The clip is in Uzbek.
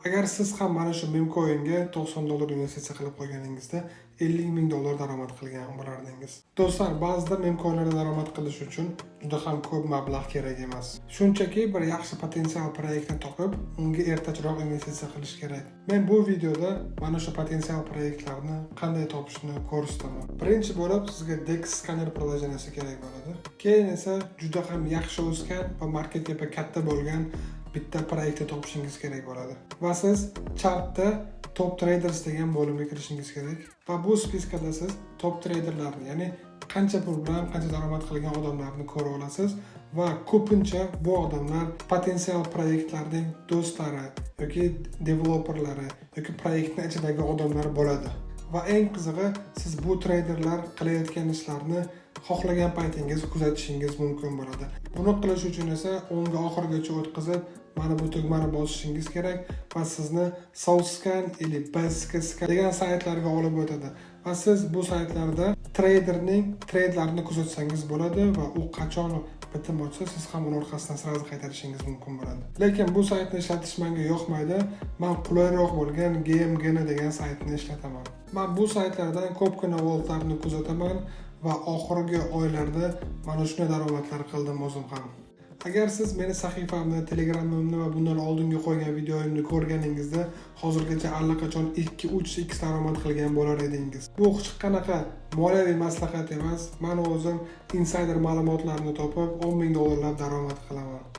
Agar siz ham mana shu memcoinga $90 investitsiya qilib qo'yganingizda $50,000 daromad qilgan bo'lardingiz. Do'stlar, ba'zida memcoinlarda daromad qilish uchun juda ham ko'p mablag' kerak emas. Shunchaki bir yaxshi potensial proyektni topib, unga ertachiroq investitsiya qilish kerak. Men bu videoda mana shu potensial proyektlarni qanday topishni ko'rsataman. Birinchi bo'lib sizga DEX skanner prilojeniyasi kerak bo'ladi. Keyin esa juda ham yaxshi o'sgan va market capi katta bo'lgan bitta proyektni topishingiz kerak bo'ladi. Va siz chartda Top Traders degan bo'limga kirishingiz kerak. Va bu spiskada siz top traderlarni, ya'ni qancha pul bilan qancha daromad qilgan odamlarni ko'ra olasiz va ko'pincha bu odamlar potensial proyektlarning do'stlari yoki developerlari yoki proyektning ichidagi odamlar bo'ladi. Va eng qizig'i, siz bu traderlar qilayotgan ishlarni xohlagan paytingiz kuzatishingiz mumkin bo'ladi. Buni qilish uchun esa o'nga oxirigacha o'tkazib, mana bu tugmani bosishingiz kerak va sizni SoulScan yoki BaseScan degan saytlarga olib o'tadi. Va siz bu saytlarda traderning trade'larini kuzatsangiz bo'ladi va u qachon bitim ochsa, siz ham uni orqasidan sirasi qaytarishingiz mumkin bo'ladi. Lekin bu saytni ishlatish menga yoqmaydi. Men qulayroq bo'lgan GMGN degan saytni ishlataman. Men bu saytlardan ko'pgina voltlarni kuzataman va oxirgi oylarda mana shunday daromadlar qildim o'zim ham. Agar siz meni sahifamni, Telegramimni va bundan oldingi qo'ygan videoimni ko'rganingizda hozirgacha allaqachon 2-3x daromad qilgan bo'lar edingiz. Bu hech qanaqa moliyaviy maslahat emas. Men o'zim insider ma'lumotlarni topib $10,000 daromad qilaman.